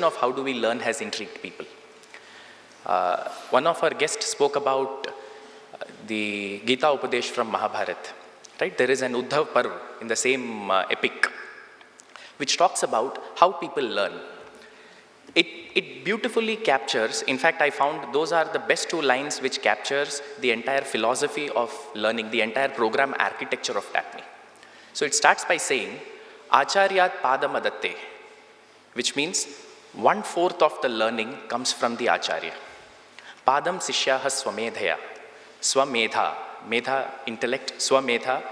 of how do we learn has intrigued people. One of our guests spoke about the Gita Upadesh from Mahabharata. Right? There is an Uddhav Parv in the same epic which talks about how people learn. It beautifully captures, in fact I found those are the best two lines which captures the entire philosophy of learning, the entire program architecture of TAPME. So it starts by saying, Acharyat Padamadatte, which means 1/4 of the learning comes from the Acharya. Padam Sishyaha Swamedhaya. Swamedha, Medha, intellect, Swamedha.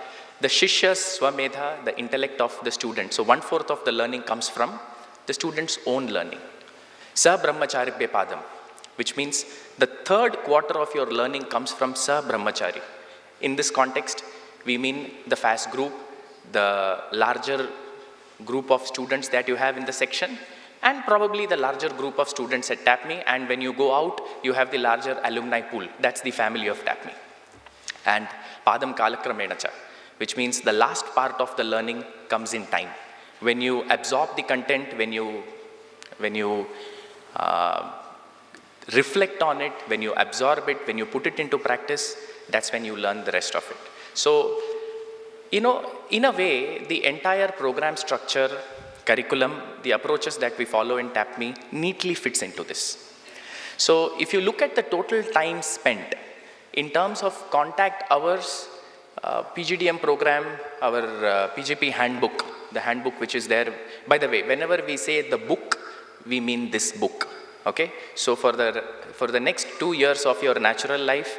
The Shishya's Swamedha, the intellect of the student. So 1/4 of the learning comes from the student's own learning. Sa Brahmacharibhya Padam, which means the 3rd quarter of your learning comes from Sa Brahmachari. In this context, we mean the fast group, the larger group of students that you have in the section, and probably the larger group of students at TAPME, and when you go out, you have the larger alumni pool. That's the family of TAPME. And Padam Kalakramenacha, which means the last part of the learning comes in time. When you absorb the content, when you reflect on it, when you absorb it, when you put it into practice, that's when you learn the rest of it. So, you know, in a way, the entire program structure, curriculum, the approaches that we follow in TAPME neatly fits into this. So if you look at the total time spent in terms of contact hours, PGDM program, our PGP handbook, the handbook which is there. By the way, whenever we say the book, we mean this book, okay? So for the next 2 years of your natural life,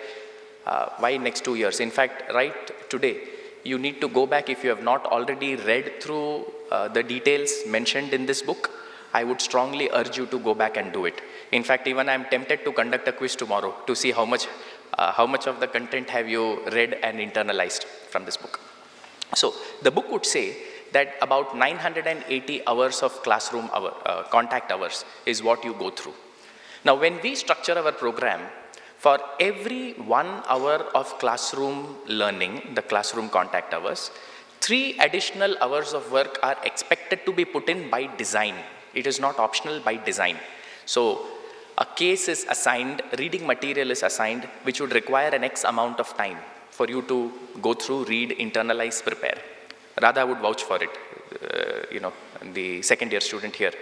why next 2 years? In fact, right today, you need to go back if you have not already read through the details mentioned in this book. I would strongly urge you to go back and do it. In fact, even I'm tempted to conduct a quiz tomorrow to see how much of the content have you read and internalized from this book. So the book would say that about 980 hours of classroom contact hours is what you go through. Now, when we structure our program, for every 1 hour of classroom learning, the classroom contact hours, 3 additional hours of work are expected to be put in by design. It is not optional, by design. So a case is assigned, reading material is assigned, which would require an X amount of time for you to go through, read, internalize, prepare. Radha would vouch for it, the second year student here.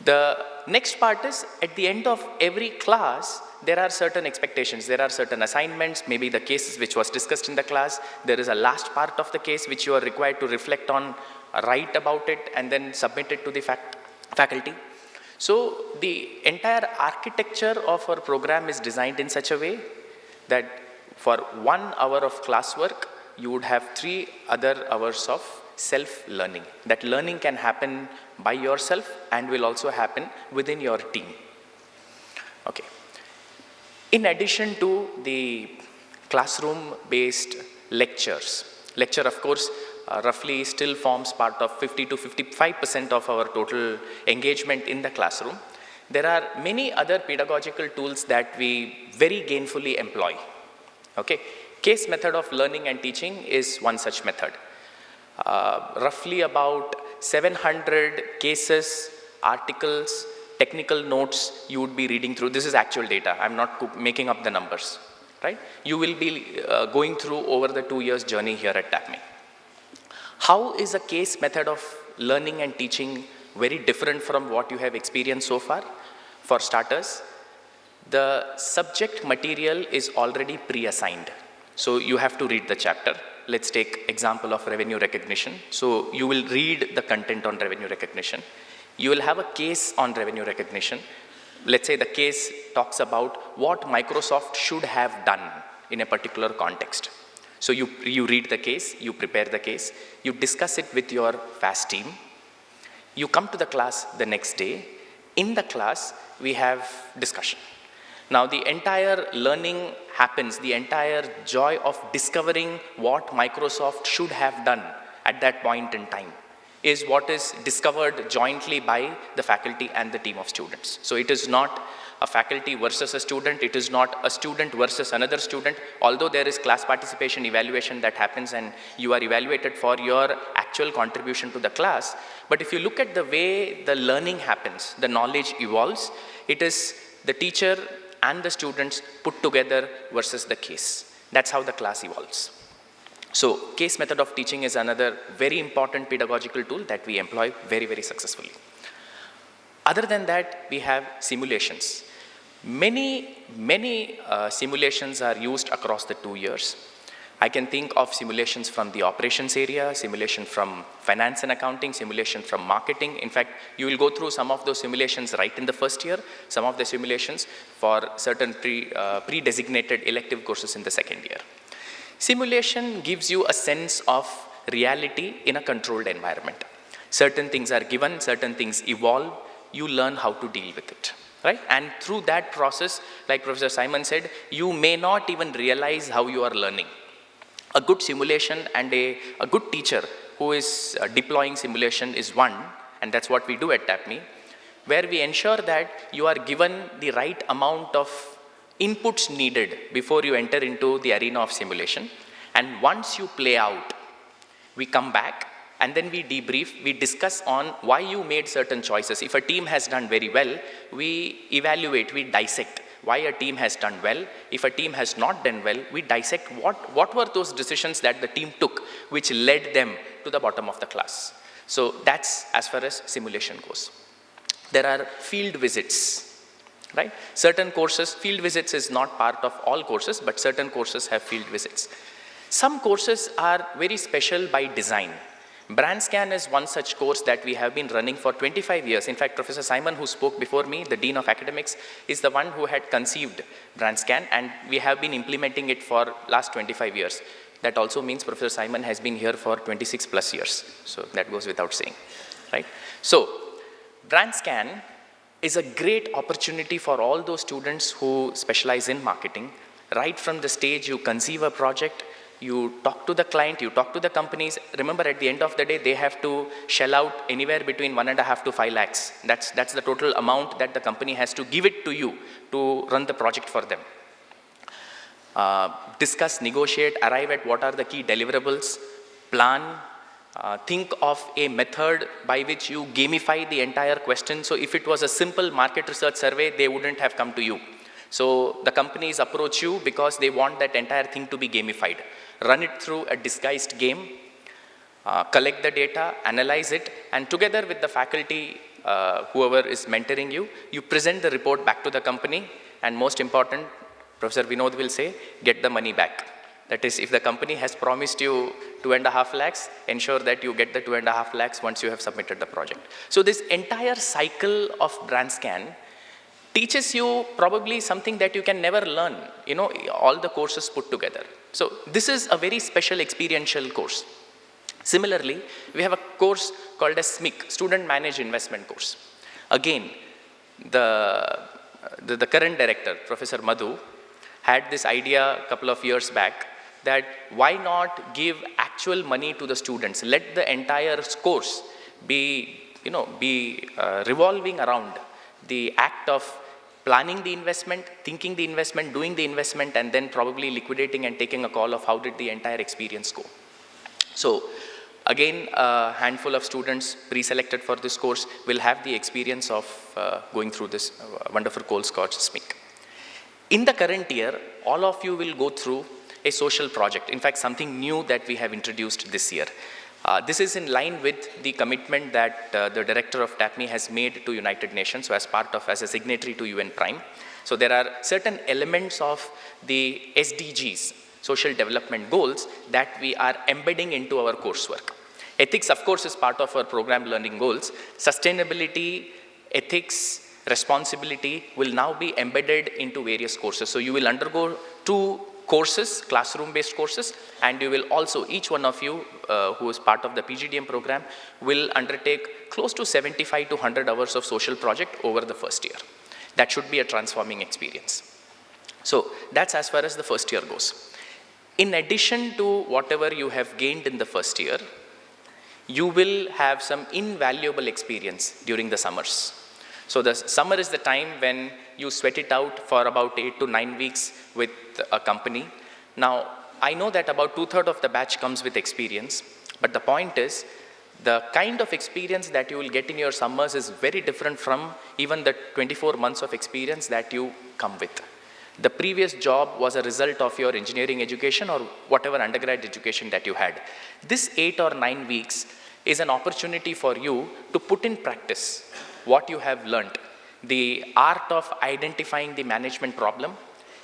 The next part is, at the end of every class, there are certain expectations, there are certain assignments, maybe the cases which was discussed in the class, there is a last part of the case which you are required to reflect on, write about it, and then submit it to the faculty. So the entire architecture of our program is designed in such a way that for 1 hour of classwork, you would have 3 other hours of self-learning. That learning can happen by yourself and will also happen within your team. Okay. In addition to the classroom-based lectures, lecture of course roughly still forms part of 50 to 55% of our total engagement in the classroom. There are many other pedagogical tools that we very gainfully employ. Okay. Case method of learning and teaching is one such method. Roughly about 700 cases, articles, technical notes you would be reading through. This is actual data. I'm not making up the numbers, right? You will be going through over the 2 years journey here at TAPME. How is a case method of learning and teaching very different from what you have experienced so far? For starters, the subject material is already pre-assigned. So you have to read the chapter. Let's take example of revenue recognition. So you will read the content on revenue recognition. You will have a case on revenue recognition. Let's say the case talks about what Microsoft should have done in a particular context. So you read the case, you prepare the case, you discuss it with your FAST team. You come to the class the next day. In the class, we have discussion. Now the entire learning happens, the entire joy of discovering what Microsoft should have done at that point in time is what is discovered jointly by the faculty and the team of students. So it is not a faculty versus a student, it is not a student versus another student, although there is class participation evaluation that happens and you are evaluated for your actual contribution to the class. But if you look at the way the learning happens, the knowledge evolves, it is the teacher and the students put together versus the case. That's how the class evolves. So case method of teaching is another very important pedagogical tool that we employ very, very successfully. Other than that, we have simulations. Many simulations are used across the 2 years. I can think of simulations from the operations area, simulation from finance and accounting, simulation from marketing. In fact, you will go through some of those simulations right in the first year, some of the simulations for certain pre-designated elective courses in the second year. Simulation gives you a sense of reality in a controlled environment. Certain things are given, certain things evolve, you learn how to deal with it, right? And through that process, like Professor Simon said, you may not even realize how you are learning. A good simulation and a good teacher who is deploying simulation is one, and that's what we do at TAPME, where we ensure that you are given the right amount of inputs needed before you enter into the arena of simulation. And once you play out, we come back and then we debrief, we discuss on why you made certain choices. If a team has done very well, we evaluate, we dissect why a team has done well. If a team has not done well, we dissect what were those decisions that the team took which led them to the bottom of the class. So that's as far as simulation goes. There are field visits. Right? Certain courses, field visits is not part of all courses, but certain courses have field visits. Some courses are very special by design. BrandScan is one such course that we have been running for 25 years. In fact, Professor Simon, who spoke before me, the Dean of Academics, is the one who had conceived BrandScan, and we have been implementing it for last 25 years. That also means Professor Simon has been here for 26 plus years. So that goes without saying, right? So BrandScan is a great opportunity for all those students who specialize in marketing. Right from the stage you conceive a project, you talk to the client, you talk to the companies. Remember, at the end of the day, they have to shell out anywhere between 1.5 to 5 lakhs. That's the total amount that the company has to give it to you to run the project for them. Discuss, negotiate, arrive at what are the key deliverables, plan, think of a method by which you gamify the entire question. So if it was a simple market research survey, they wouldn't have come to you. So the companies approach you because they want that entire thing to be gamified. Run it through a disguised game, collect the data, analyze it, and together with the faculty, whoever is mentoring you, you present the report back to the company, and most important, Professor Vinod will say, get the money back. That is, if the company has promised you 2.5 lakhs, ensure that you get the 2.5 lakhs once you have submitted the project. So this entire cycle of BrandScan teaches you probably something that you can never learn, all the courses put together. So this is a very special experiential course. Similarly, we have a course called as SMIC, Student Managed Investment Course. Again, the current director, Professor Madhu, had this idea a couple of years back that why not give actual money to the students? Let the entire course be revolving around the act of planning the investment, thinking the investment, doing the investment, and then probably liquidating and taking a call of how did the entire experience go. So again, a handful of students pre-selected for this course will have the experience of going through this wonderful course called SMIC. In the current year, all of you will go through a social project. In fact, something new that we have introduced this year. This is in line with the commitment that the director of TAPME has made to United Nations, so as a signatory to UN Prime. So there are certain elements of the SDGs, Social Development Goals, that we are embedding into our coursework. Ethics, of course, is part of our program learning goals. Sustainability, ethics, responsibility will now be embedded into various courses. So you will undergo 2 courses, classroom-based courses, and you will also, each one of you who is part of the PGDM program will undertake close to 75 to 100 hours of social project over the first year. That should be a transforming experience. So that's as far as the first year goes. In addition to whatever you have gained in the first year, you will have some invaluable experience during the summers. So the summer is the time when you sweat it out for about 8 to 9 weeks with a company. Now, I know that about 2/3 of the batch comes with experience, but the point is, the kind of experience that you will get in your summers is very different from even the 24 months of experience that you come with. The previous job was a result of your engineering education or whatever undergrad education that you had. This 8 or 9 weeks is an opportunity for you to put in practice what you have learned. The art of identifying the management problem,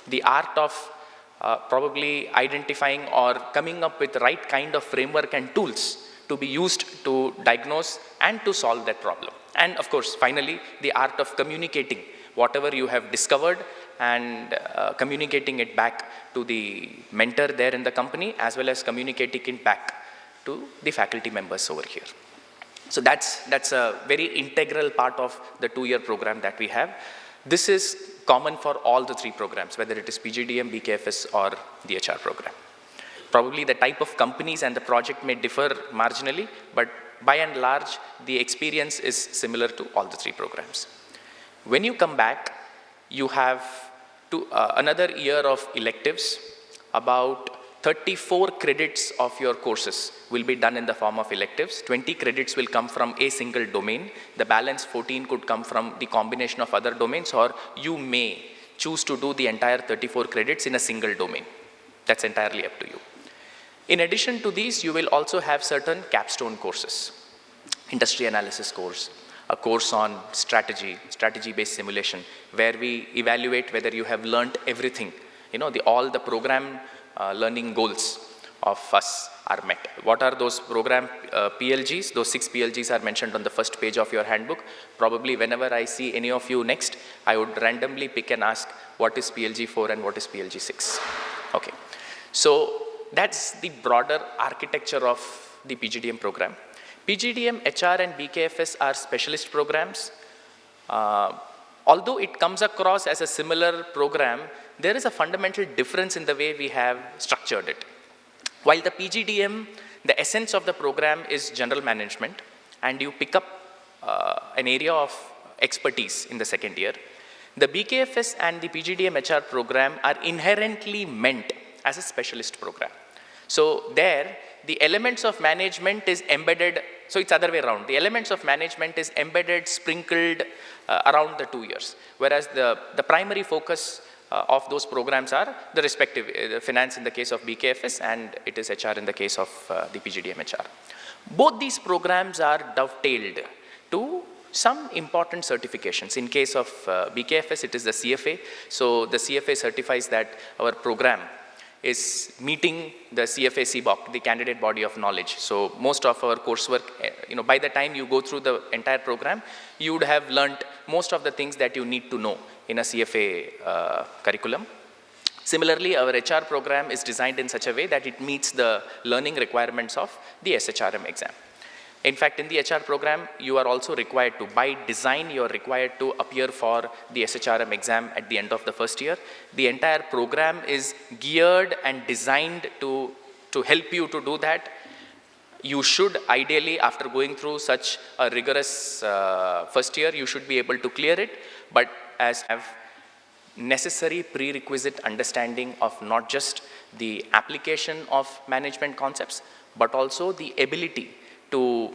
the art of probably identifying or coming up with the right kind of framework and tools to be used to diagnose and to solve that problem. And of course, finally, the art of communicating whatever you have discovered and communicating it back to the mentor there in the company, as well as communicating it back to the faculty members over here. So that's a very integral part of the 2-year program that we have. This is common for all the 3 programs, whether it is PGDM, BKFS or the HR program. Probably the type of companies and the project may differ marginally, but by and large, the experience is similar to all the 3 programs. When you come back, you have another year of electives. About 34 credits of your courses will be done in the form of electives. 20 credits will come from a single domain. The balance 14 could come from the combination of other domains, or you may choose to do the entire 34 credits in a single domain. That's entirely up to you. In addition to these, you will also have certain capstone courses. Industry analysis course, a course on strategy-based simulation, where we evaluate whether you have learned everything. You know, all the program learning goals of us are met. What are those program PLGs? Those 6 PLGs are mentioned on the first page of your handbook. Probably whenever I see any of you next, I would randomly pick and ask, what is PLG 4 and what is PLG 6? Okay, so that's the broader architecture of the PGDM program. PGDM, HR and BKFS are specialist programs. Although it comes across as a similar program, there is a fundamental difference in the way we have structured it. While the PGDM, the essence of the program is general management, and you pick up an area of expertise in the second year, the BKFS and the PGDM HR program are inherently meant as a specialist program. So there, the elements of management is embedded, so it's other way around. The elements of management is embedded, sprinkled around the 2 years, whereas the primary focus of those programs are the respective finance in the case of BKFS and it is HR in the case of the PGDM HR. Both these programs are dovetailed to some important certifications. In case of BKFS, it is the CFA. So the CFA certifies that our program is meeting the CFA CBOK, the candidate body of knowledge. So most of our coursework, by the time you go through the entire program, you would have learned most of the things that you need to know in a CFA curriculum. Similarly, our HR program is designed in such a way that it meets the learning requirements of the SHRM exam. In fact, in the HR program, you are also required to, by design, you are required to appear for the SHRM exam at the end of the first year. The entire program is geared and designed to help you to do that. You should ideally, after going through such a rigorous first year, you should be able to clear it, but as have necessary prerequisite understanding of not just the application of management concepts, but also the ability to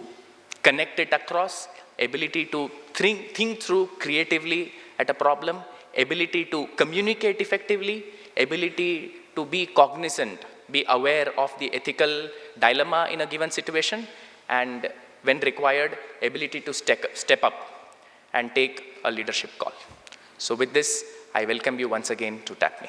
connect it across, ability to think through creatively at a problem, ability to communicate effectively, ability to be cognizant, be aware of the ethical dilemma in a given situation, and when required, ability to step up and take a leadership call. So with this, I welcome you once again to TAPME.